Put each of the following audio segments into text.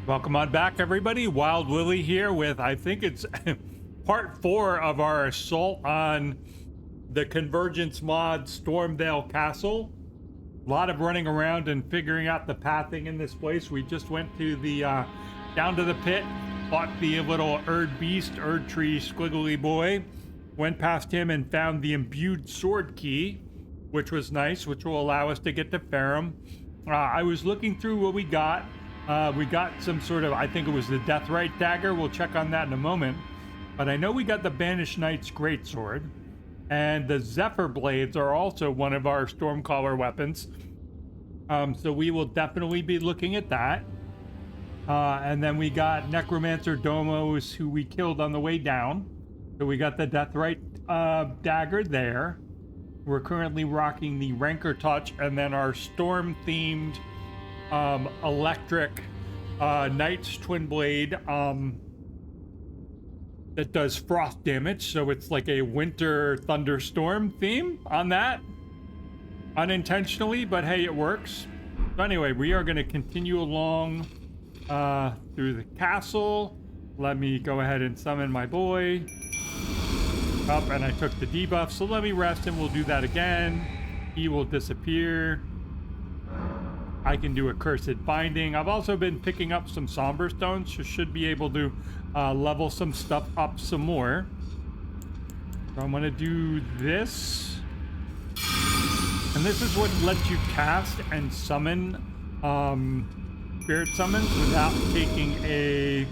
Welcome on back, everybody. Wild Willy here with, I think it's part 4 of our assault on the Convergence Mod Stormveil Castle. A lot of running around and figuring out the pathing in this place. We just went to the, down to the pit, fought the little Erd Beast, Erd Tree Squiggly Boy, went past him and found the imbued sword key, which was nice, which will allow us to get to Farum. I was looking through what we got. We got some sort of, I think it was the Deathrite dagger. We'll check on that in a moment. But I know we got the Banished Knight's greatsword. And the Zephyr blades are also one of our Stormcaller weapons. So we will definitely be looking at that. And then we got Necromancer Domos, who we killed on the way down. So we got the Deathrite dagger there. We're currently rocking the Rancor Touch and then our storm-themed electric Knight's Twin Blade that does frost damage, so it's like a winter thunderstorm theme on that, unintentionally, but hey, it works. So anyway, we are going to continue along through the castle. Let me go ahead and summon my boy up, and I took the debuff, so let me rest and we'll do that again. He will disappear. I can do a Cursed Binding. I've also been picking up some Somber Stones, so should be able to level some stuff up some more. So I'm going to do this. And this is what lets you cast and summon Spirit Summons without taking a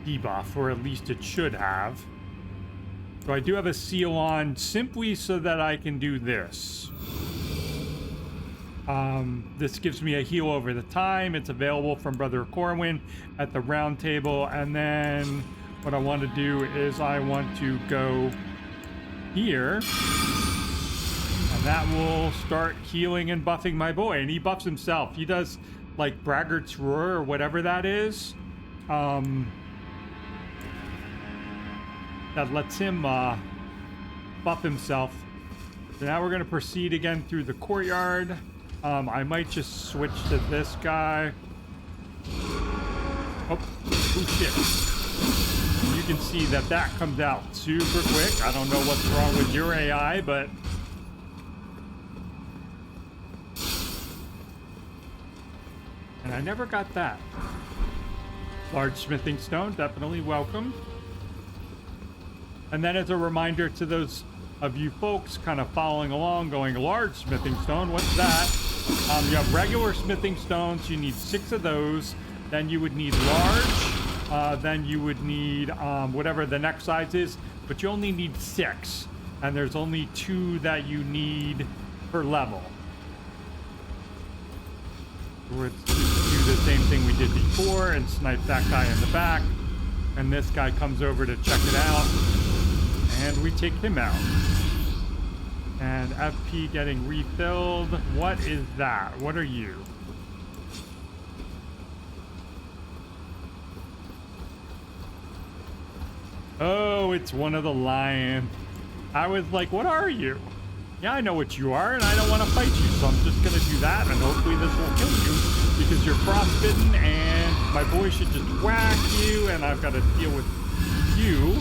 debuff, or at least it should have. So I do have a seal on simply so that I can do this. This gives me a heal over the time. It's available from Brother Corwin at the round table. And then what I want to do is I want to go here. And that will start healing and buffing my boy. And he buffs himself. He does like Braggart's Roar or whatever that is. That lets him buff himself. So now we're going to proceed again through the courtyard. I might just switch to this guy. Oh shit. You can see that that comes out super quick. I don't know what's wrong with your AI, but... And I never got that. Large smithing stone, definitely welcome. And then as a reminder to those of you folks kind of following along, going, large smithing stone, what's that? You have regular smithing stones, you need 6 of those. Then you would need large, then you would need whatever the next size is, but you only need 6. And there's only 2 that you need per level. Let's just do the same thing we did before and snipe that guy in the back. And this guy comes over to check it out. And we take him out. And FP getting refilled. What is that? What are you? Oh, it's one of the lions. I was like, what are you? Yeah, I know what you are, and I don't want to fight you, so I'm just going to do that, and hopefully this will kill you, because you're frostbitten, and my boy should just whack you, and I've got to deal with you.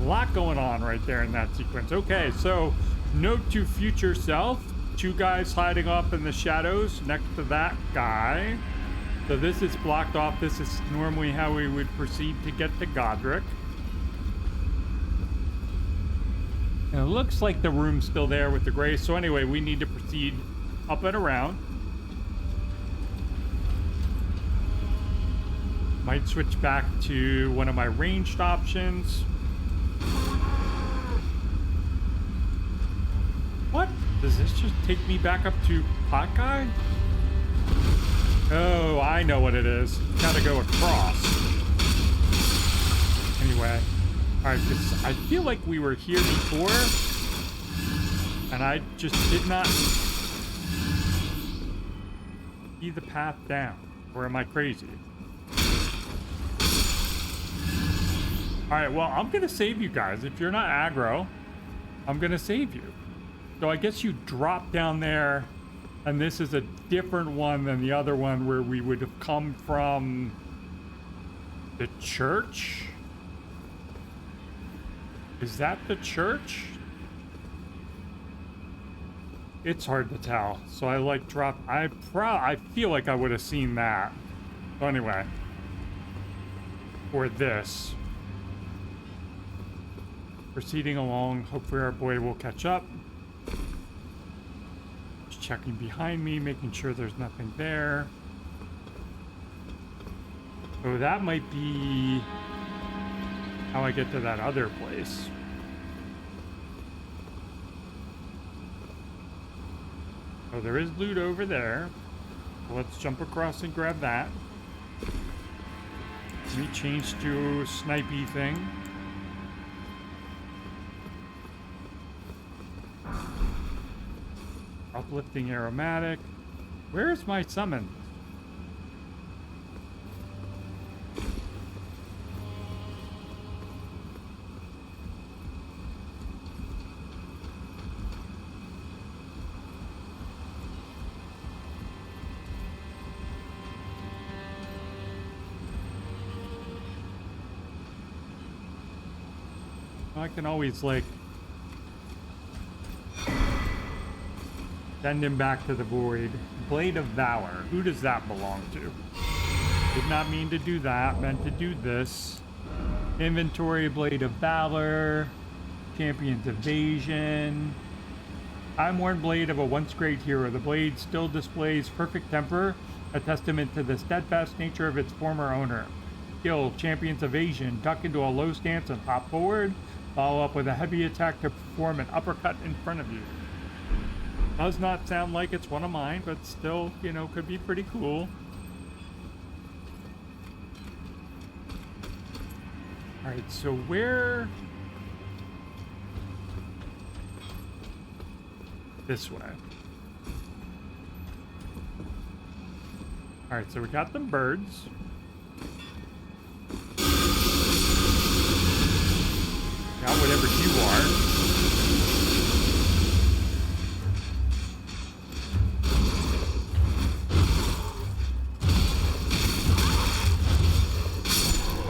A lot going on right there in that sequence. Okay, so note to future self, 2 guys hiding off in the shadows next to that guy. So this is blocked off. This is normally how we would proceed to get to Godrick. And it looks like the room's still there with the gray. So anyway, we need to proceed up and around. Might switch back to one of my ranged options. What? Does this just take me back up to Pot Guy? Oh, I know what it is. Gotta go across. Anyway. Alright, because I feel like we were here before. And I just did not see the path down. Or am I crazy? Alright, well, I'm gonna save you guys. If you're not aggro, I'm gonna save you. So I guess you drop down there, and this is a different one than the other one where we would have come from the church? Is that the church? It's hard to tell. So I like drop. I feel like I would have seen that. So anyway, for this, proceeding along. Hopefully our boy will catch up. Just checking behind me, making sure there's nothing there. So that might be how I get to that other place. Oh, there is loot over there. Let's jump across and grab that. Let me change to snipey thing. Uplifting aromatic. Where's my summon? I can always, like, send him back to the void. Blade of Valor. Who does that belong to? Did not mean to do that. Meant to do this. Inventory, Blade of Valor. Champion's Evasion. Time-worn blade of a once great hero. The blade still displays perfect temper, a testament to the steadfast nature of its former owner. Skill, Champion's Evasion. Duck into a low stance and hop forward. Follow up with a heavy attack to perform an uppercut in front of you. Does not sound like it's one of mine, but still, you know, could be pretty cool. Alright, so where... This way. Alright, so we got them birds. Got whatever you are.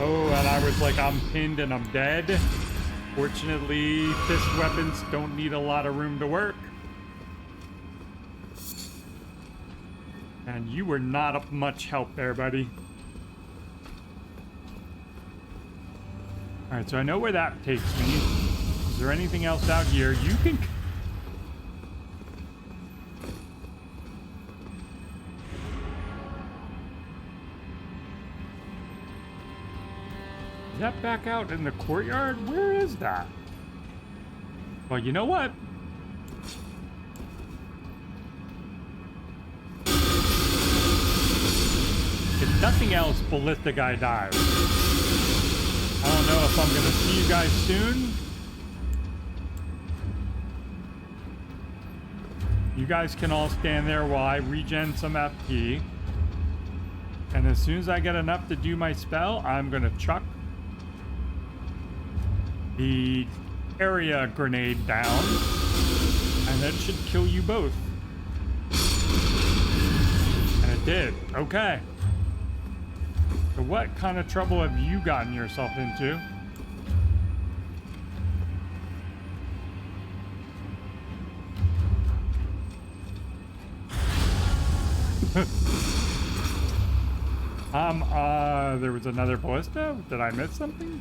Oh, and I was like, I'm pinned and I'm dead. Fortunately, fist weapons don't need a lot of room to work. And you were not of much help there, buddy. Alright, so I know where that takes me. Is there anything else out here? You can... Is that back out in the courtyard? Where is that? Well, you know what? If nothing else, Ballista Guy dies. I don't know if I'm going to see you guys soon. You guys can all stand there while I regen some FP. And as soon as I get enough to do my spell, I'm going to chuck the area grenade down. And that should kill you both. And it did. Okay. So what kind of trouble have you gotten yourself into? There was another ballista? Did I miss something?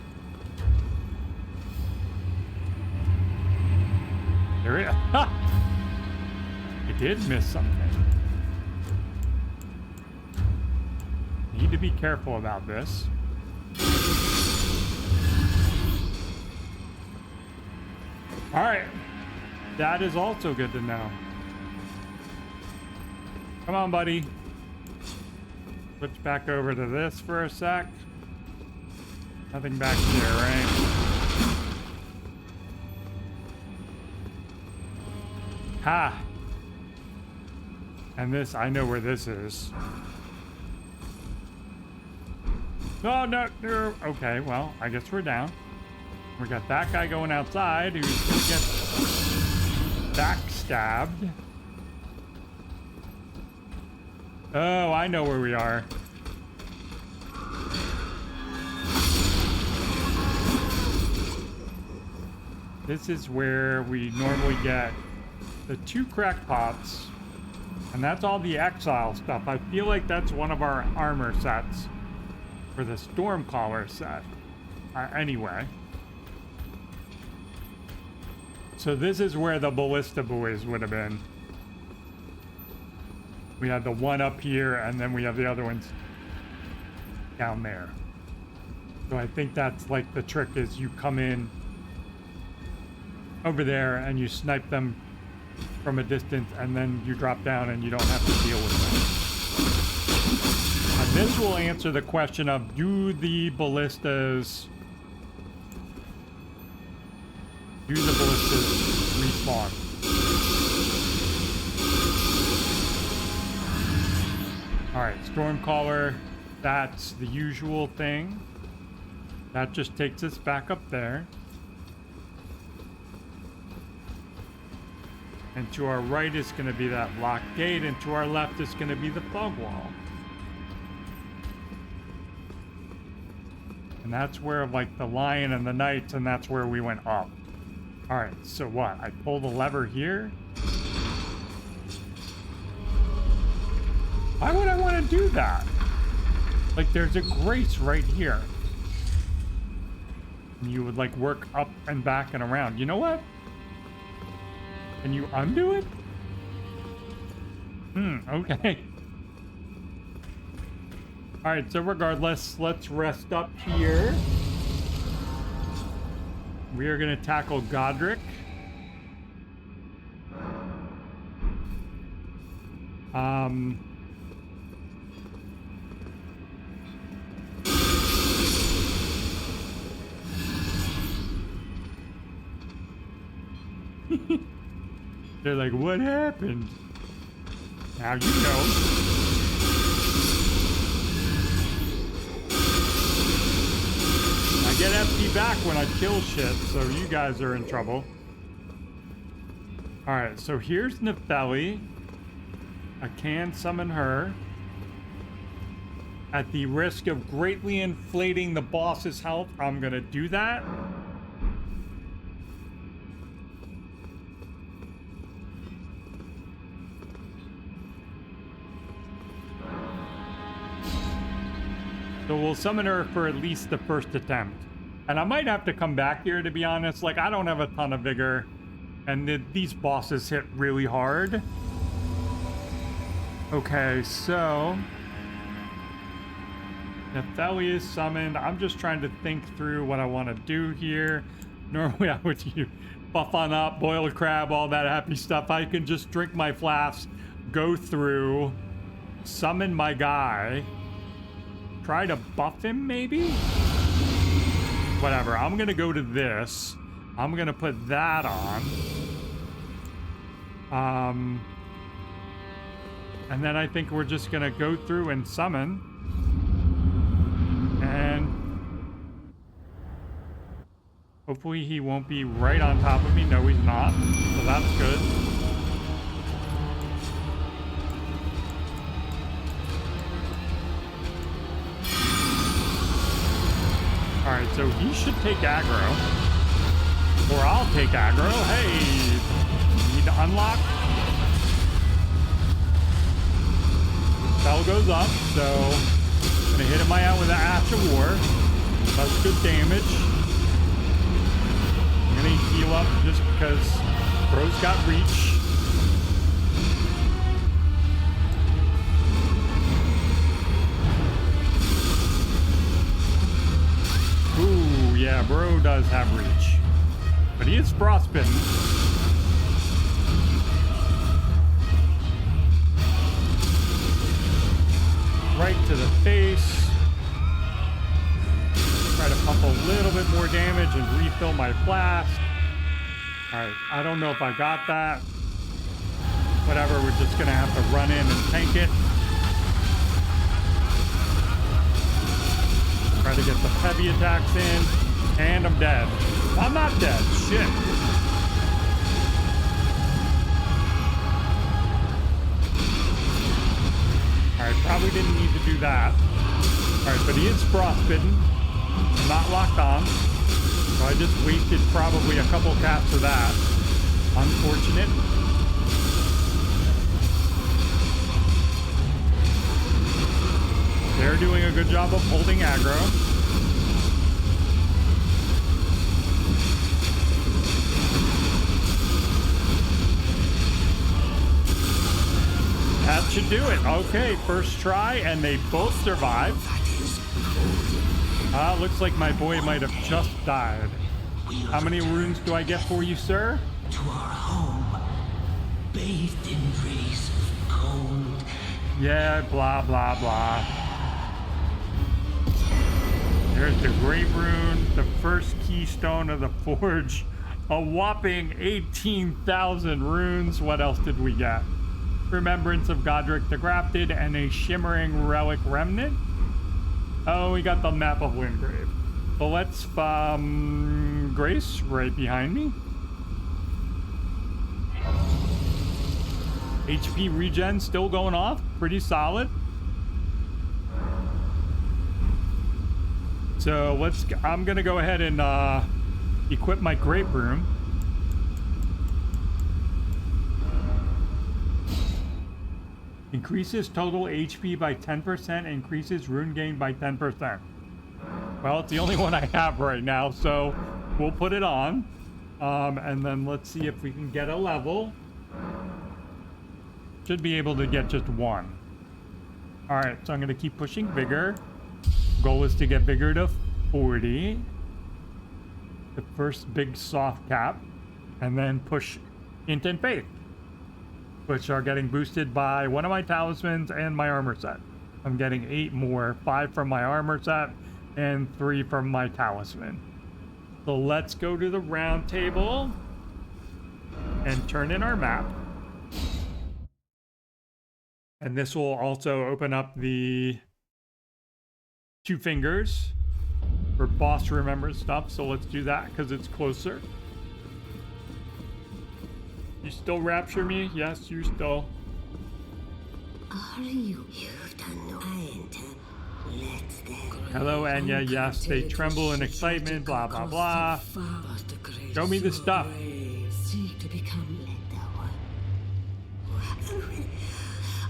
There it is. Ha! I did miss something. Need to be careful about this. All right, that is also good to know. Come on, buddy. Switch back over to this for a sec. Nothing back here, right? Ha! And this, I know where this is. No, no, no. Okay, well, I guess we're down. We got that guy going outside who's gonna backstabbed. Oh, I know where we are. This is where we normally get the 2 crackpots, and that's all the exile stuff. I feel like that's one of our armor sets for the Stormcaller set. Anyway. So this is where the Ballista Boys would have been. We had the one up here, and then we have the other ones down there. So I think that's like the trick is you come in over there and you snipe them from a distance, and then you drop down and you don't have to deal with them. And this will answer the question of, do the ballistas respawn? Alright, Stormcaller, that's the usual thing. That just takes us back up there. And to our right is going to be that locked gate, and to our left is going to be the fog wall. And that's where, like, the lion and the knights, and that's where we went up. Alright, so what? I pull the lever here? Why would I want to do that? Like, there's a grace right here. And you would, like, work up and back and around. You know what? Can you undo it? Okay. Alright, so regardless, let's rest up here. We are going to tackle Godrick. They're like, what happened? Now you know. I get FP back when I kill shit, so you guys are in trouble. Alright, so here's Nepheli. I can summon her. At the risk of greatly inflating the boss's health, I'm gonna do that. So we'll summon her for at least the first attempt. And I might have to come back here, to be honest. Like, I don't have a ton of vigor. And these bosses hit really hard. Okay, so... Nepheli is summoned. I'm just trying to think through what I want to do here. Normally I would buff on up, boil a crab, all that happy stuff. I can just drink my flask, go through, summon my guy, try to buff him maybe? Whatever, I'm gonna go to this. I'm gonna put that on. And then I think we're just gonna go through and summon. And hopefully he won't be right on top of me. No, he's not. So that's good. Alright, so he should take aggro. Or I'll take aggro. Hey! Need to unlock. Spell goes up, so I'm gonna hit him out with an Ash of War. That's good damage. I'm gonna heal up just because Bro's got reach. Ooh, yeah, Bro does have reach. But he is frostbitten. Right to the face. Try to pump a little bit more damage and refill my flask. Alright, I don't know if I got that. Whatever, we're just gonna have to run in and tank it. Try to get the heavy attacks in. And I'm dead. I'm not dead. Shit. Probably didn't need to do that. Alright, but he is frostbitten. Not locked on. So I just wasted probably a couple caps of that. Unfortunate. They're doing a good job of holding aggro. That should do it. Okay, first try, and they both survived. Looks like my boy might have just died. How many runes do I get for you, sir? To our home, bathed in rays of cold. Yeah, blah, blah, blah. There's the Great Rune, the first keystone of the Forge. A whopping 18,000 runes. What else did we get? Remembrance of Godrick the Grafted and a Shimmering Relic Remnant. Oh, we got the map of Limgrave. So let's, Grace, right behind me. HP regen still going off, pretty solid. So I'm gonna go ahead and equip my Great Rune. Increases total HP by 10%, increases rune gain by 10%. Well, it's the only one I have right now, so we'll put it on. And then let's see if we can get a level. Should be able to get just one. Alright, so I'm gonna keep pushing Vigor. Goal is to get Vigor to 40. The first big soft cap. And then push Int and Faith, which are getting boosted by one of my talismans and my armor set. I'm getting 8 more, 5 from my armor set and 3 from my talisman. So let's go to the round table and turn in our map. And this will also open up the 2 fingers for boss remembrance stuff. So let's do that because it's closer. You still rapture me? Yes, you still. Are you? You've done no. I intend. Let them. Hello, Anya. Yes, they tremble in excitement. Blah blah blah. Show me the stuff. Seek to become like that one.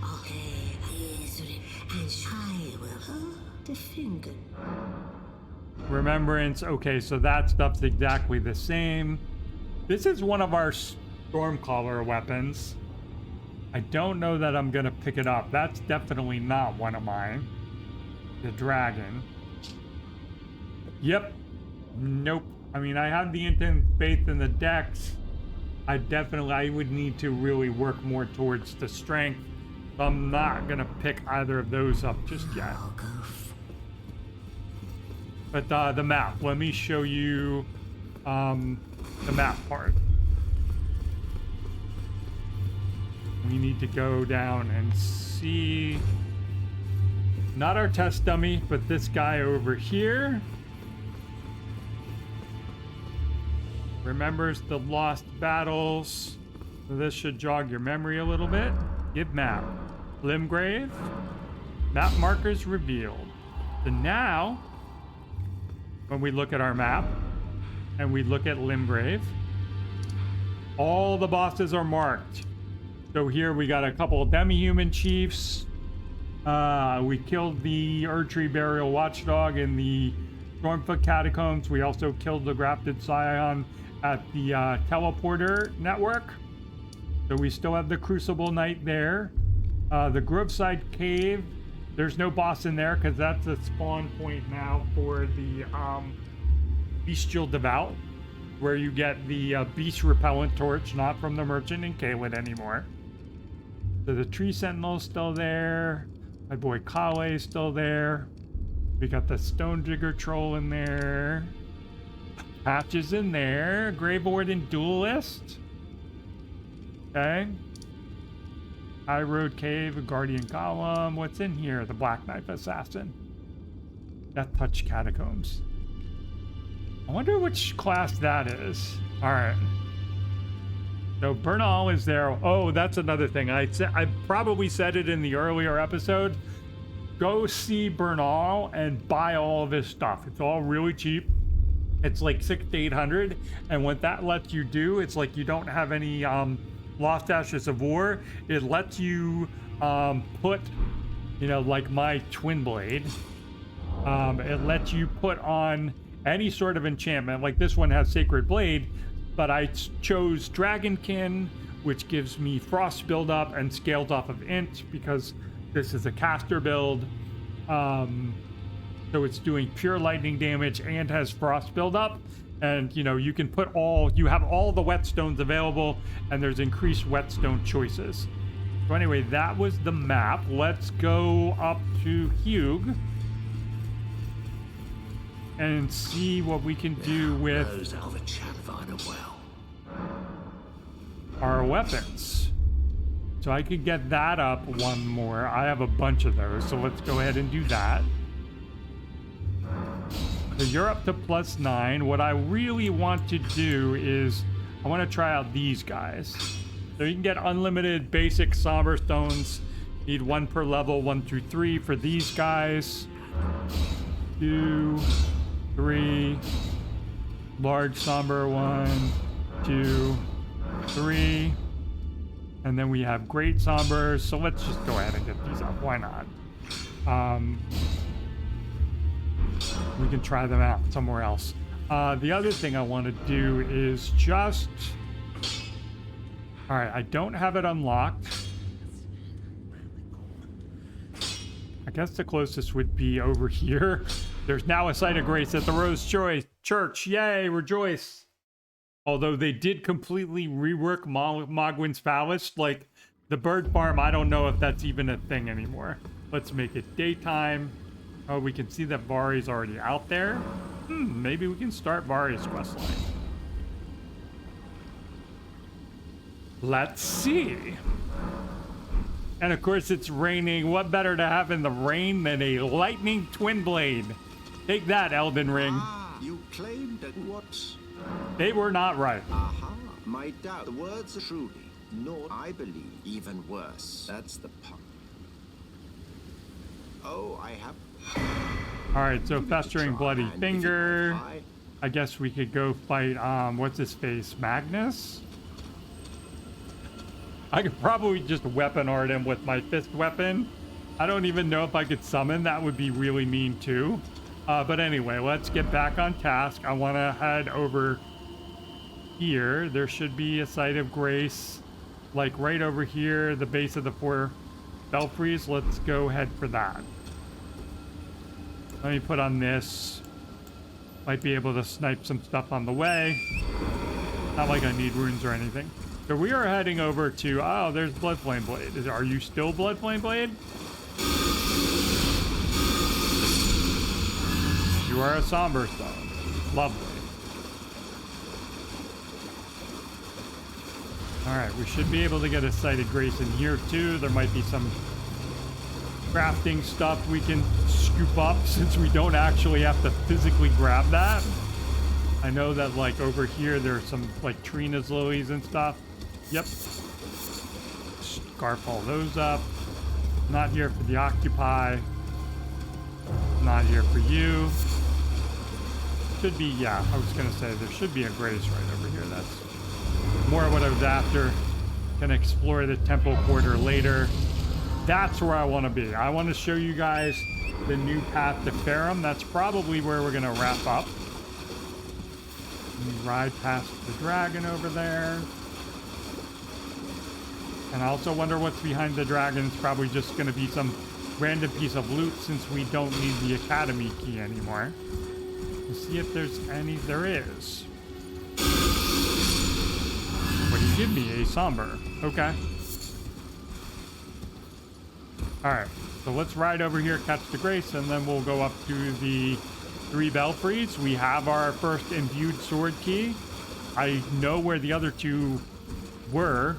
Okay, and I will hold the finger. Remembrance. Okay, so that stuff's exactly the same. This is one of our Stormcaller weapons. I don't know that I'm gonna pick it up. That's definitely not one of mine. The dragon. Yep. Nope. I mean, I have the Intent Faith in the Dex. I would need to really work more towards the strength. So I'm not gonna pick either of those up just yet. But the map. Let me show you the map part. We need to go down and see, not our test dummy, but this guy over here. Remembers the lost battles. So this should jog your memory a little bit. Give map. Limgrave. Map markers revealed. So now, when we look at our map and we look at Limgrave, all the bosses are marked. So here we got a couple of demi-human chiefs. We killed the Erdtree Burial Watchdog in the Stormveil Catacombs. We also killed the Grafted Scion at the Teleporter Network. So we still have the Crucible Knight there. The Groveside Cave, there's no boss in there because that's a spawn point now for the Bestial Devout, where you get the Beast Repellent Torch, not from the Merchant in Caelid anymore. So the Tree Sentinel's still there. My boy Kale's still there. We got the Stone Digger Troll in there. Patches in there. Grave Warden Duelist. Okay. High Road Cave, Guardian Golem. What's in here? The Black Knife Assassin. Death Touch Catacombs. I wonder which class that is. Alright. So Bernal is there. Oh, that's another thing. I probably said it in the earlier episode. go see Bernal and buy all of his stuff. It's all really cheap. It's like 600 to 800, and what that lets you do, it's like you don't have any Lost Ashes of War. It lets you put, you know, like my Twin Blade. It lets you put on any sort of enchantment. Like this one has Sacred Blade, but I chose Dragonkin, which gives me frost buildup and scales off of int because this is a caster build. So it's doing pure lightning damage and has frost buildup. And you know, you can put you have all the whetstones available, and there's increased whetstone choices. So anyway, that was the map. Let's go up to Hugh and see what we can do with our weapons. So I could get that up one more. I have a bunch of those, so let's go ahead and do that. So you're up to +9. What I really want to do is I want to try out these guys. So you can get unlimited basic somber stones. Need 1 per level, 1 through 3 for these guys. 2, 3. Large somber, 1, 2, 3. And then we have great sombers. So let's just go ahead and get these up. Why not? We can try them out somewhere else. The other thing I want to do is just... All right, I don't have it unlocked. I guess the closest would be over here. There's now a site of grace at the Rose Church. Yay, rejoice. Although they did completely rework Mogwyn's Phallus. Like, the bird farm, I don't know if that's even a thing anymore. Let's make it daytime. Oh, we can see that Vari's already out there. Maybe we can start Vari's questline. Let's see. And of course it's raining. What better to have in the rain than a lightning twin blade? Take that, Elden Ring. You claimed that what? They were not right. Aha, my doubt. The words are truly, nor I believe, even worse. That's the pun. Oh, I have... Alright, so Festering Bloody Finger. I guess we could go fight, what's his face? Magnus? I could probably just weapon art him with my fist weapon. I don't even know if I could summon. That would be really mean too. But anyway, let's get back on task. I want to head over here. There should be a site of grace, like right over here, the base of the 4 belfries. Let's go head for that. Let me put on this. Might be able to snipe some stuff on the way. Not like I need runes or anything. So we are heading over to... Oh, there's Bloodflame Blade. Are you still Bloodflame Blade? You are a Somber Stone. Lovely. Alright, we should be able to get a Site of Grace in here too. There might be some crafting stuff we can scoop up since we don't actually have to physically grab that. I know that like over here there's some like Trina's lilies and stuff. Yep. Scarf all those up. Not here for the Occupy. Not here for you. Should be, yeah, I was gonna say there should be a grace right over here. That's more what I was after. Can explore the temple quarter later. That's where I want to be. I want to show you guys the new path to Farum. That's probably where we're gonna wrap up. We ride past the dragon over there. And I also wonder what's behind the dragon. It's probably just going to be some random piece of loot since we don't need the academy key anymore. Let's see if there's any. There is. What do you give me? A somber. Okay. Alright. So let's ride over here, catch the grace, and then we'll go up to the 3 belfries. We have our first imbued sword key. I know where the other 2 were.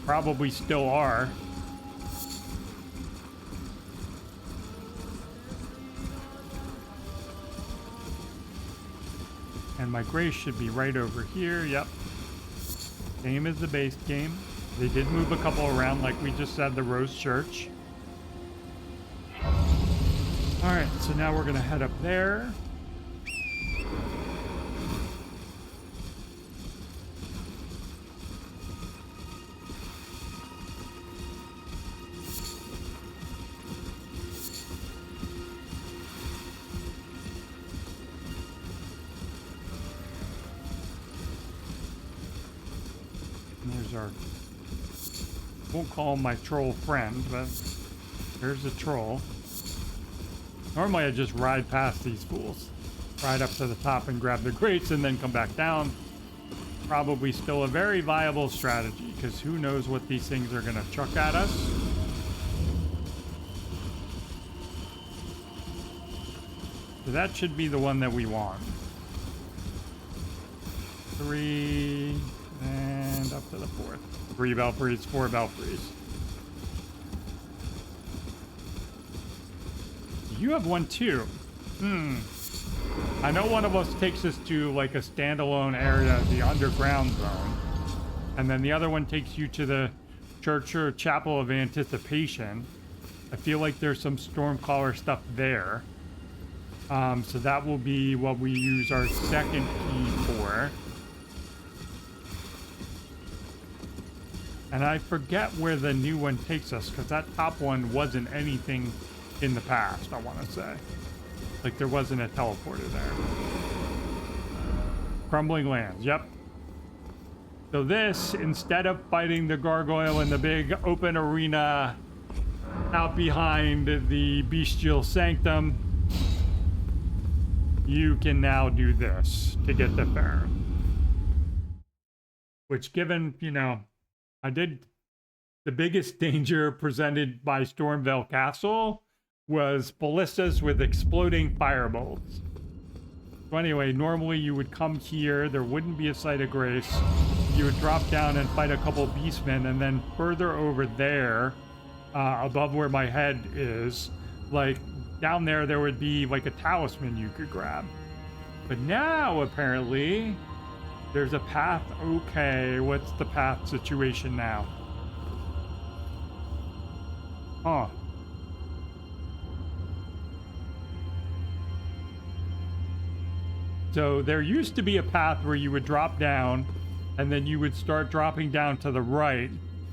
Probably still are. And my grace should be right over here. Yep. Same as the base game. They did move a couple around like we just said, the Rose Church. All right, so now we're gonna head up there. And there's our, won't call him my troll friend, but there's a troll. Normally I just ride past these fools. Ride up to the top and grab the crates and then come back down. Probably still a very viable strategy, because who knows what these things are gonna chuck at us. So that should be the one that we want. 3, and up to the 4th. 3 belfries, 4 belfries. You have one too. I know one of us takes us to like a standalone area, the underground zone. And then the other one takes you to the church or chapel of anticipation. I feel like there's some Stormcaller stuff there. So that will be what we use our second key for. And I forget where the new one takes us, because that top one wasn't anything in the past, I want to say. Like there wasn't a teleporter there. Crumbling lands, yep. So this, instead of fighting the gargoyle in the big open arena out behind the bestial sanctum, you can now do this to get the Farron. Which, given, you know, I did the biggest danger presented by Stormveil Castle was ballistas with exploding firebolts. So anyway, normally you would come here, there wouldn't be a site of grace. You would drop down and fight a couple beastmen, and then further over there, above where my head is, like down there, there would be like a talisman you could grab. But now, apparently, there's a path. Okay, what's the path situation now? Huh. So there used to be a path where you would drop down, and then you would start dropping down to the right,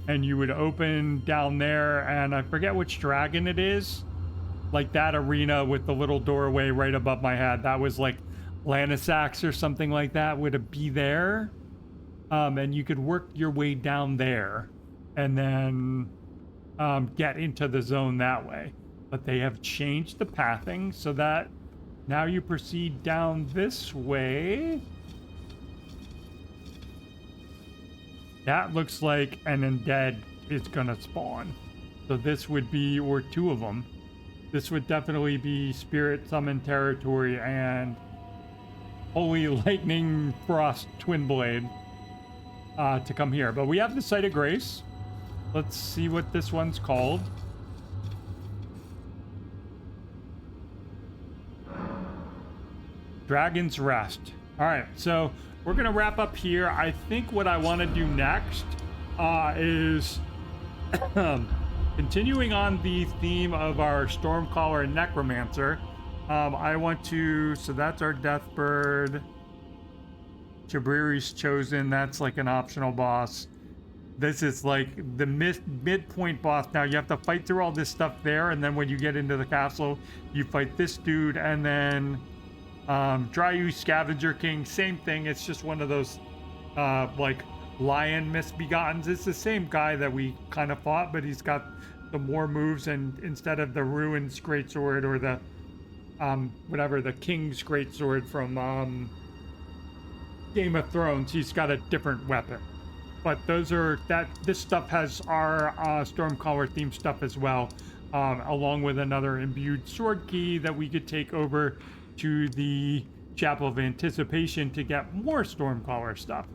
and you would open down there, and I forget which dragon it is. Like that arena with the little doorway right above my head. That was like Lanisax or something like that would be there. And you could work your way down there and then get into the zone that way. But they have changed the pathing so that now you proceed down this way. That looks like an undead is gonna spawn. So this would be, or 2 of them. This would definitely be Spirit Summon territory and Holy Lightning Frost Twin Blade to come here. But we have the Site of Grace. Let's see what this one's called. Dragon's Rest. All right, so we're gonna wrap up here. I think what I want to do next is continuing on the theme of our Stormcaller Necromancer. I want to, so that's our Deathbird. Jabriri's Chosen, that's like an optional boss. This is like the midpoint boss. Now you have to fight through all this stuff there, and then when you get into the castle, you fight this dude, and then Dryu Scavenger King, same thing. It's just one of those like lion misbegottens. It's the same guy that we kind of fought, but he's got the more moves, and instead of the Ruin's Greatsword or the whatever, the King's Greatsword from Game of Thrones, he's got a different weapon. But those are, this stuff has our Stormcaller themed stuff as well, along with another imbued sword key that we could take over to the Chapel of Anticipation to get more Stormcaller stuff.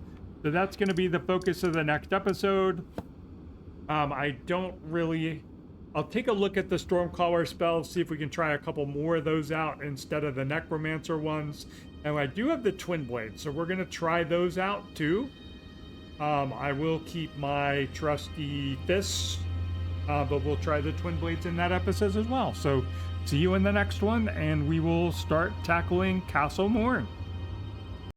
So that's going to be the focus of the next episode. I don't really... I'll take a look at the Stormcaller spells, see if we can try a couple more of those out instead of the Necromancer ones. And I do have the Twin Blade, so we're going to try those out too. I will keep my trusty fists but we'll try the twin blades in that episode as well. So see you in the next one, and we will start tackling Castle Morn.